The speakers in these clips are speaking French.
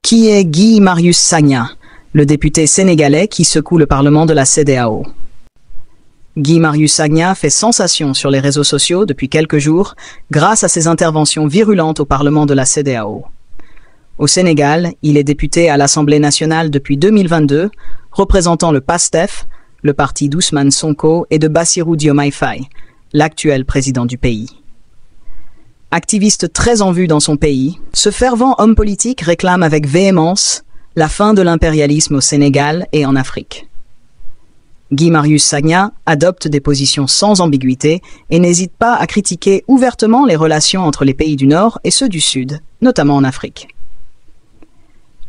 Qui est Guy Marius Sagna, le député sénégalais qui secoue le Parlement de la CEDEAO? Guy Marius Sagna fait sensation sur les réseaux sociaux depuis quelques jours grâce à ses interventions virulentes au Parlement de la CEDEAO. Au Sénégal, il est député à l'Assemblée nationale depuis 2022, représentant le PASTEF, le parti d'Ousmane Sonko et de Bassirou Diomaye Faye, l'actuel président du pays. Activiste très en vue dans son pays, ce fervent homme politique réclame avec véhémence la fin de l'impérialisme au Sénégal et en Afrique. Guy Marius Sagna adopte des positions sans ambiguïté et n'hésite pas à critiquer ouvertement les relations entre les pays du Nord et ceux du Sud, notamment en Afrique.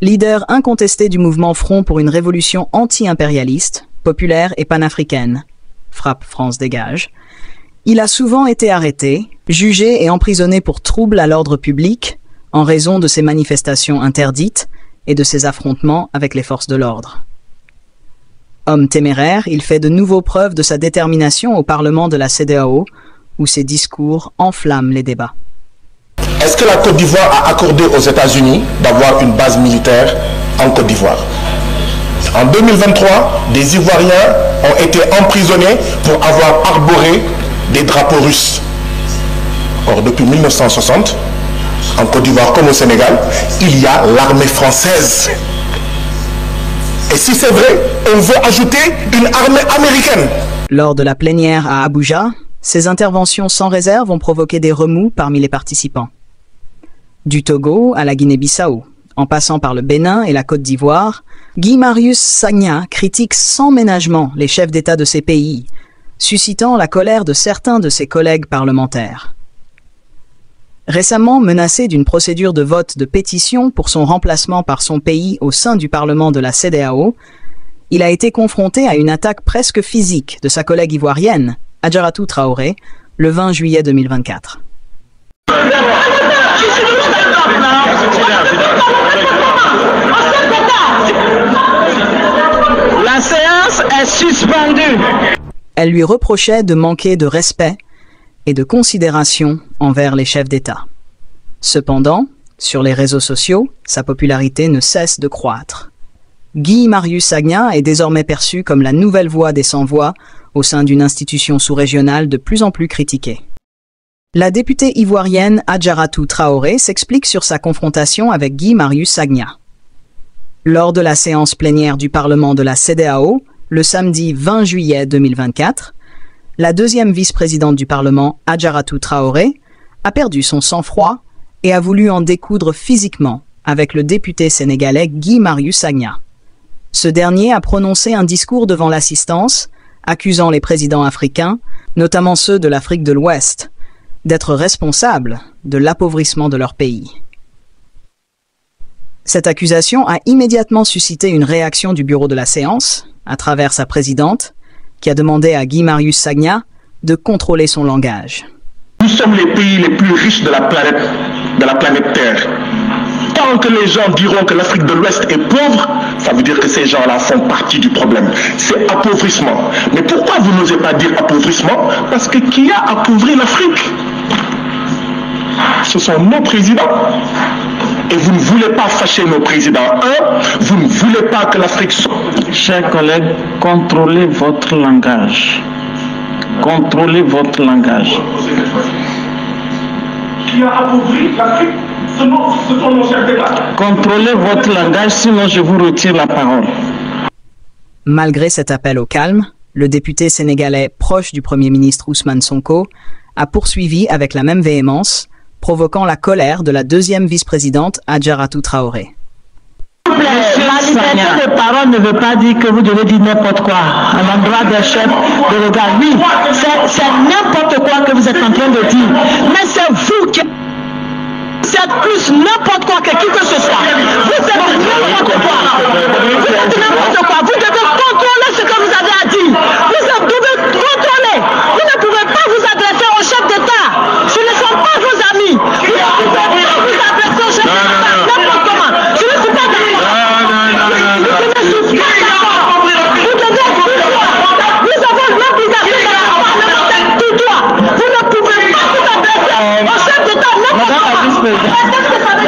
Leader incontesté du mouvement Front pour une révolution anti-impérialiste, populaire et panafricaine, Frappe France Dégage, il a souvent été arrêté, jugé et emprisonné pour troubles à l'ordre public en raison de ses manifestations interdites et de ses affrontements avec les forces de l'ordre. Homme téméraire, il fait de nouveau preuve de sa détermination au Parlement de la CEDEAO, où ses discours enflamment les débats. Est-ce que la Côte d'Ivoire a accordé aux États-Unis d'avoir une base militaire en Côte d'Ivoire? En 2023, des Ivoiriens ont été emprisonnés pour avoir arboré des drapeaux russes. Or, depuis 1960, en Côte d'Ivoire comme au Sénégal, il y a l'armée française. Et si c'est vrai, on veut ajouter une armée américaine. Lors de la plénière à Abuja, ces interventions sans réserve ont provoqué des remous parmi les participants. Du Togo à la Guinée-Bissau, en passant par le Bénin et la Côte d'Ivoire, Guy Marius Sagna critique sans ménagement les chefs d'État de ces pays, suscitant la colère de certains de ses collègues parlementaires. Récemment menacé d'une procédure de vote de pétition pour son remplacement par son pays au sein du Parlement de la CEDEAO, il a été confronté à une attaque presque physique de sa collègue ivoirienne, Adjaratou Traoré, le 20 juillet 2024. La séance est suspendue. Elle lui reprochait de manquer de respect et de considération envers les chefs d'État. Cependant, sur les réseaux sociaux, sa popularité ne cesse de croître. Guy Marius Sagna est désormais perçu comme la nouvelle voix des sans-voix au sein d'une institution sous-régionale de plus en plus critiquée. La députée ivoirienne Adjaratou Traoré s'explique sur sa confrontation avec Guy Marius Sagna. Lors de la séance plénière du Parlement de la CEDEAO, le samedi 20 juillet 2024, la deuxième vice-présidente du Parlement, Adjaratou Traoré, a perdu son sang-froid et a voulu en découdre physiquement avec le député sénégalais Guy Marius Sagna. Ce dernier a prononcé un discours devant l'assistance, accusant les présidents africains, notamment ceux de l'Afrique de l'Ouest, d'être responsables de l'appauvrissement de leur pays. Cette accusation a immédiatement suscité une réaction du bureau de la séance, à travers sa présidente, qui a demandé à Guy Marius Sagna de contrôler son langage. Nous sommes les pays les plus riches de la planète Terre. Tant que les gens diront que l'Afrique de l'Ouest est pauvre, ça veut dire que ces gens-là font partie du problème. C'est appauvrissement. Mais pourquoi vous n'osez pas dire appauvrissement? Parce que qui a appauvri l'Afrique? Ce sont nos présidents. Et vous ne voulez pas fâcher nos présidents. Vous ne voulez pas que l'Afrique soit... Chers collègues, contrôlez votre langage. Contrôlez votre langage. Qui a appauvri l'Afrique? Ce sont nos chefs d'État. Contrôlez votre langage, sinon je vous retire la parole. Malgré cet appel au calme, le député sénégalais proche du Premier ministre Ousmane Sonko a poursuivi avec la même véhémence, provoquant la colère de la deuxième vice-présidente Adjaratou Traoré. La liberté de parole ne veut pas dire que vous devez dire n'importe quoi à l'endroit des chefs de l'État. Oui, c'est n'importe quoi que vous êtes en train de dire. Mais c'est vous qui... C'est plus n'importe quoi que qui que ce soit. Vous êtes n'importe quoi. Vous êtes n'importe quoi. Vous devez contrôler ce que vous avez à dire. Vous devez contrôler. Vous ne pouvez pas vous adresser au chef d'État. Ce ne sont pas vos amis. Vous ne pouvez pas vous adresser au chef d'État n'importe comment. Je ne suis pas d'accord. Je ne suis pas d'accord. Vous devez pouvoir. Nous avons l'obligation de parlementaire tout droit. Vous ne pouvez pas vous adresser au chef d'État n'importe comment.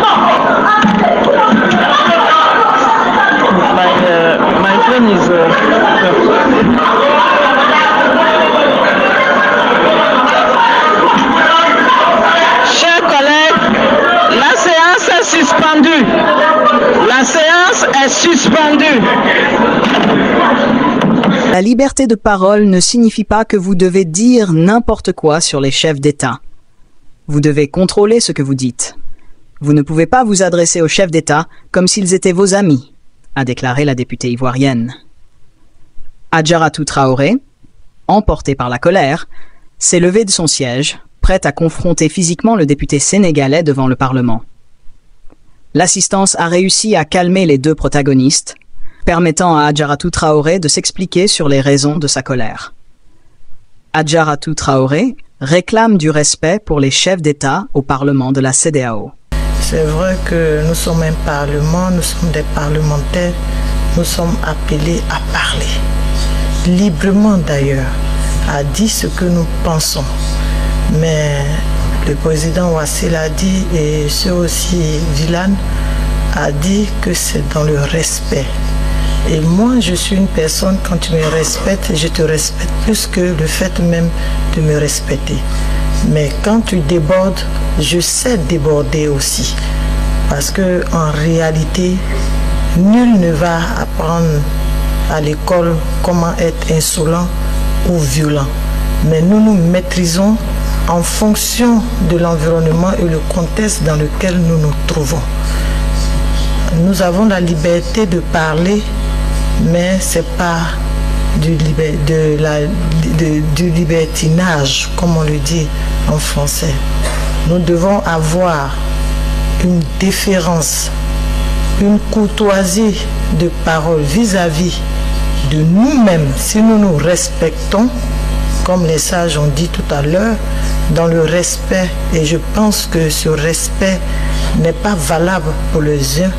Non. Chers collègues, la séance est suspendue. La séance est suspendue. La liberté de parole ne signifie pas que vous devez dire n'importe quoi sur les chefs d'État. Vous devez contrôler ce que vous dites. Vous ne pouvez pas vous adresser aux chefs d'État comme s'ils étaient vos amis, a déclaré la députée ivoirienne. Adjaratou Traoré, emportée par la colère, s'est levée de son siège, prête à confronter physiquement le député sénégalais devant le Parlement. L'assistance a réussi à calmer les deux protagonistes, permettant à Adjaratou Traoré de s'expliquer sur les raisons de sa colère. Adjaratou Traoré réclame du respect pour les chefs d'État au Parlement de la CEDEAO. C'est vrai que nous sommes un parlement, nous sommes des parlementaires, nous sommes appelés à parler, librement d'ailleurs, à dire ce que nous pensons. Mais le président Ouassil a dit, et ce aussi Vilane a dit que c'est dans le respect. Et moi, je suis une personne, quand tu me respectes, je te respecte plus que le fait même de me respecter. Mais quand tu débordes, je sais déborder aussi. Parce que en réalité, nul ne va apprendre à l'école comment être insolent ou violent. Mais nous nous maîtrisons en fonction de l'environnement et le contexte dans lequel nous nous trouvons. Nous avons la liberté de parler, mais ce n'est pas du libertinage, comme on le dit en français. Nous devons avoir une déférence, une courtoisie de parole vis-à-vis de nous-mêmes. Si nous nous respectons, comme les sages ont dit tout à l'heure, dans le respect, et je pense que ce respect n'est pas valable pour les uns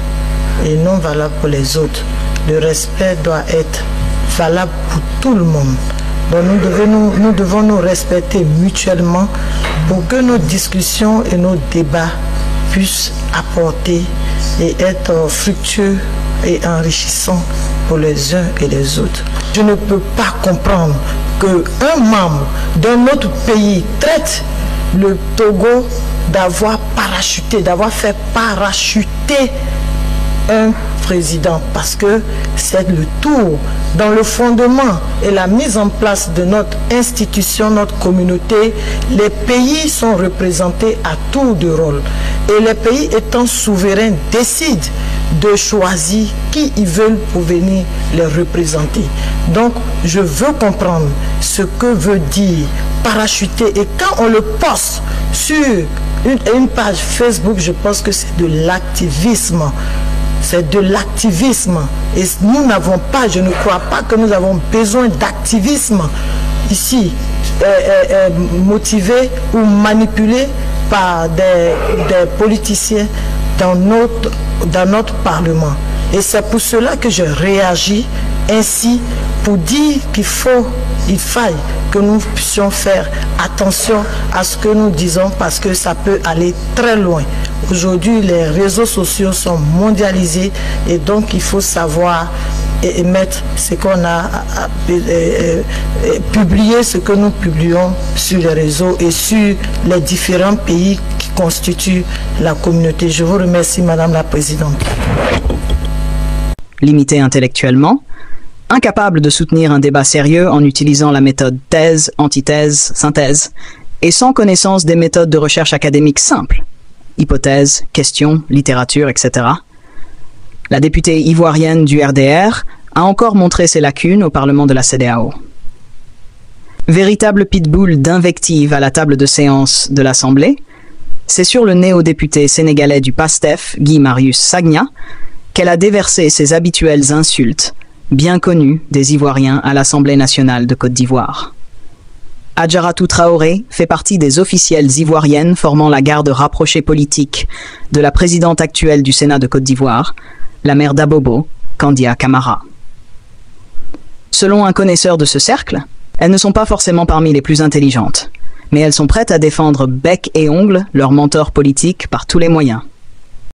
et non valable pour les autres. Le respect doit être valable pour tout le monde. Donc nous devons nous respecter mutuellement pour que nos discussions et nos débats puissent apporter et être fructueux et enrichissants pour les uns et les autres. Je ne peux pas comprendre qu'un membre d'un autre pays traite le Togo d'avoir parachuté, d'avoir fait parachuter un président, parce que c'est le tour dans le fondement et la mise en place de notre institution, notre communauté. Les pays sont représentés à tour de rôle et les pays étant souverains décident de choisir qui ils veulent pour venir les représenter. Donc je veux comprendre ce que veut dire parachuter, et quand on le poste sur une page Facebook, je pense que c'est de l'activisme. C'est de l'activisme. Et nous n'avons pas, je ne crois pas que nous avons besoin d'activisme ici, motivé ou manipulé par des politiciens dans notre Parlement. Et c'est pour cela que je réagis ainsi, pour dire qu'il faille que nous puissions faire attention à ce que nous disons, parce que ça peut aller très loin. Aujourd'hui, les réseaux sociaux sont mondialisés et donc il faut savoir émettre ce qu'on a publié, ce que nous publions sur les réseaux et sur les différents pays qui constituent la communauté. Je vous remercie, Madame la Présidente. Limité intellectuellement, incapable de soutenir un débat sérieux en utilisant la méthode thèse, antithèse, synthèse, et sans connaissance des méthodes de recherche académique simples, hypothèses, questions, littérature, etc. La députée ivoirienne du RDR a encore montré ses lacunes au Parlement de la CEDEAO. Véritable pitbull d'invective à la table de séance de l'Assemblée, c'est sur le néo-député sénégalais du PASTEF, Guy Marius Sagna, qu'elle a déversé ses habituelles insultes, bien connues des Ivoiriens à l'Assemblée nationale de Côte d'Ivoire. Adjaratou Traoré fait partie des officielles ivoiriennes formant la garde rapprochée politique de la présidente actuelle du Sénat de Côte d'Ivoire, la mère d'Abobo, Kandia Camara. Selon un connaisseur de ce cercle, elles ne sont pas forcément parmi les plus intelligentes, mais elles sont prêtes à défendre bec et ongle leur mentor politique par tous les moyens.